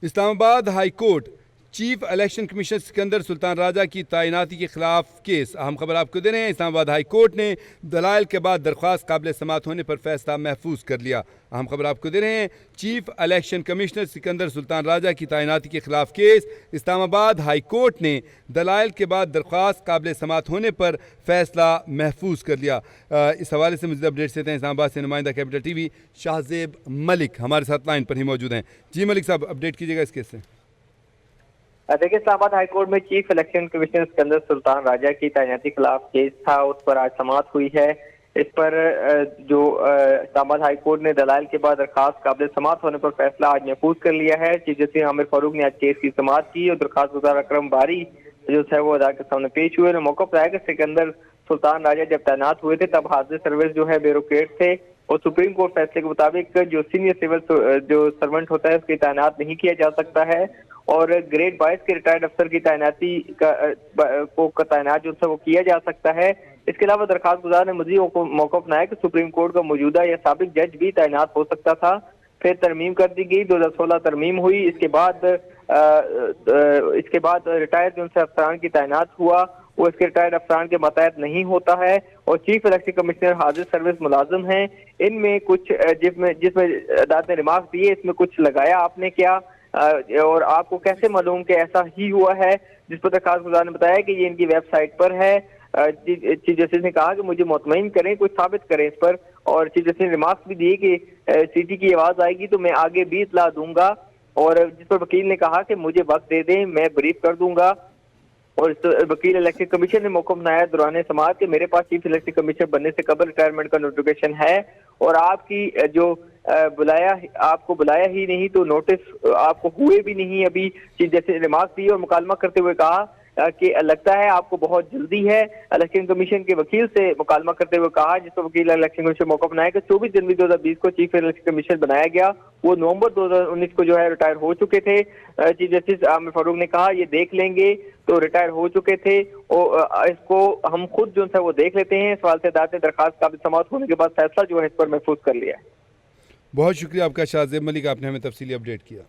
Islamabad high court chief election commissioner Sikandar Sultan Raja की तैनाती के खिलाफ केस। अहम खबर आपको दे रहे हैं। इस्लामाबाद हाई कोर्ट ने दलाइल के बाद दरख्वास्त काबिल समात होने पर फैसला महफूज कर लिया। अहम खबर आपको दे रहे हैं। Chief election commissioner Sikandar Sultan Raja की तैनाती के खिलाफ केस। इस्लामाबाद हाई कोर्ट ने दलाइल के बाद दरख्वास्त काबिल समात होने पर फैसला महफूज कर लिया। इस हवाले से मज़ीद अपडेट्स देते हैं। इस्लामाबाद से नुमाइंदा कैपिटल टीवी शाहजेब मलिक हमारे साथ लाइन पर ही मौजूद हैं। जी मलिक साहब, अपडेट कीजिएगा इस केस से। देखिए, इस्लामाबाद हाईकोर्ट में chief election commissioner Sikandar Sultan Raja की तैनाती के खिलाफ केस था, उस पर आज समाअत हुई है। इस पर जो इस्लामाबाद हाईकोर्ट ने दलाइल के बाद दरखास्त काबिल समाअत होने पर फैसला आज महफूज कर लिया है। चीफ जस्टिस आमिर फारूक ने आज केस की समाअत की और दरखास्त गुजार अकरम बारी जो है वो अदालत के सामने पेश हुए। मौका बताया कि सिकंदर सुल्तान राजा जब तैनात हुए थे तब हाजिर सर्विस जो है ब्यूरोक्रेट थे और सुप्रीम कोर्ट फैसले के मुताबिक जो सीनियर सिविल जो सर्वेंट होता है उसकी तैनात नहीं किया जा सकता है और ग्रेड 22 के रिटायर्ड अफसर की तैनाती को तैनात जो है वो किया जा सकता है। इसके अलावा दरखास्त गुजार ने मजीद मौका अपनाया कि सुप्रीम कोर्ट का मौजूदा या साबिक जज भी तैनात हो सकता था। फिर तरमीम कर दी गई, 2016 तरमीम हुई। इसके बाद रिटायर्ड जो अफसरान की तैनात हुआ वो इसके रिटायर्ड अफसरान के मतहत नहीं होता है और चीफ इलेक्शन कमिश्नर हाजिर सर्विस मुलाजिम हैं। इनमें कुछ जिसमें अदालत ने रिमार्क दिए, इसमें कुछ लगाया आपने क्या और आपको कैसे मालूम कि ऐसा ही हुआ है, जिस पर दरखास्त गुजार ने बताया कि ये इनकी वेबसाइट पर है। चीफ जस्टिस ने कहा कि मुझे मुतमईन करें, कुछ साबित करें इस पर, और चीफ जस्टिस ने रिमार्क्स भी दिए कि सीटी की आवाज आएगी तो मैं आगे भी इतला दूंगा, और जिस पर वकील ने कहा कि मुझे वक्त दे दें, मैं ब्रीफ कर दूंगा। और वकील इलेक्शन कमीशन ने मौका बनाया दौरान समाअत के मेरे पास चीफ इलेक्शन कमीशनर बनने से कबल रिटायरमेंट का नोटिफिकेशन है और आपकी जो आपको बुलाया ही नहीं तो नोटिस आपको हुए भी नहीं अभी। चीफ जस्टिस ने रिमार्क दी और मुकालमा करते हुए कहा कि लगता है आपको बहुत जल्दी है। इलेक्शन कमीशन के वकील से मुकालमा करते हुए कहा, जिस पर वकील इलेक्शन कमीशन मौका बनाया कि 24 जनवरी 2020 को चीफ इलेक्शन कमीशन बनाया गया, वो नवंबर 2019 को जो है रिटायर हो चुके थे। चीफ जस्टिस आमिर फारूक ने कहा ये देख लेंगे, तो रिटायर हो चुके थे और इसको हम खुद जो है वो देख लेते हैं। सवाल से अदालत ने दरखास्त काबिल समाअत होने के बाद फैसला जो है इस पर महफूज कर लिया है। बहुत शुक्रिया आपका शाहजेब मलिक, आपने हमें तफसीली अपडेट किया।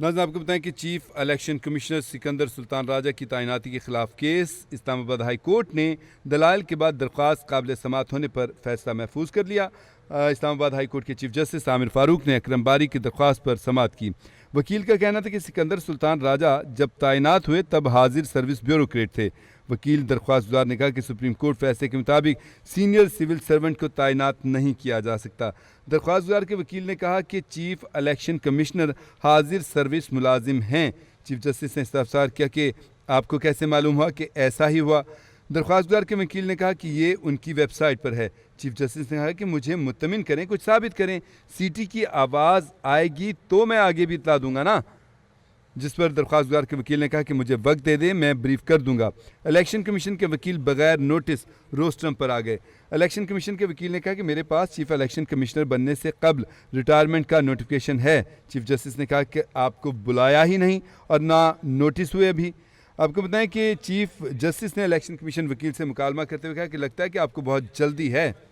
नाज़रीन, आपको बताएं कि chief election commissioner Sikandar Sultan Raja की तैनाती के खिलाफ केस। इस्लामाबाद हाई कोर्ट ने दलाइल के बाद दरख्वास्त काबिल समाअत होने पर फैसला महफूज कर लिया। इस्लामाबाद हाई कोर्ट के चीफ जस्टिस आमिर फारूक ने अकरम बारी की दरख्वास्त पर समाअत की। वकील का कहना था कि सिकंदर सुल्तान राजा जब तैनात हुए तब हाजिर सर्विस ब्यूरोक्रेट थे। वकील दरख्वास्त गुजार ने कहा कि सुप्रीम कोर्ट फैसले के मुताबिक सीनियर सिविल सर्वेंट को तैनात नहीं किया जा सकता। दरख्वास्त गुजार के वकील ने कहा कि चीफ इलेक्शन कमिश्नर हाजिर सर्विस मुलाजिम हैं। चीफ जस्टिस ने इस्तफसार किया कि आपको कैसे मालूम हुआ कि ऐसा ही हुआ। दरख्वास्त गुजार के वकील ने कहा कि ये उनकी वेबसाइट पर है। चीफ जस्टिस ने कहा कि मुझे मुतमिन करें, कुछ साबित करें, सीटी की आवाज़ आएगी तो मैं आगे भी इतला दूंगा ना। जिस पर दरख्वास्त गुजार के वकील ने कहा कि मुझे वक्त दे दें, मैं ब्रीफ कर दूंगा। इलेक्शन कमीशन के वकील बगैर नोटिस रोस्ट्रम पर आ गए। इलेक्शन कमीशन के वकील ने कहा कि मेरे पास चीफ इलेक्शन कमिश्नर बनने से कबल रिटायरमेंट का नोटिफिकेशन है। चीफ जस्टिस ने कहा कि आपको बुलाया ही नहीं और ना नोटिस हुए अभी। आपको बताएं कि चीफ जस्टिस ने इलेक्शन कमीशन वकील से मुकालमा करते हुए कहा कि लगता है कि आपको बहुत जल्दी है।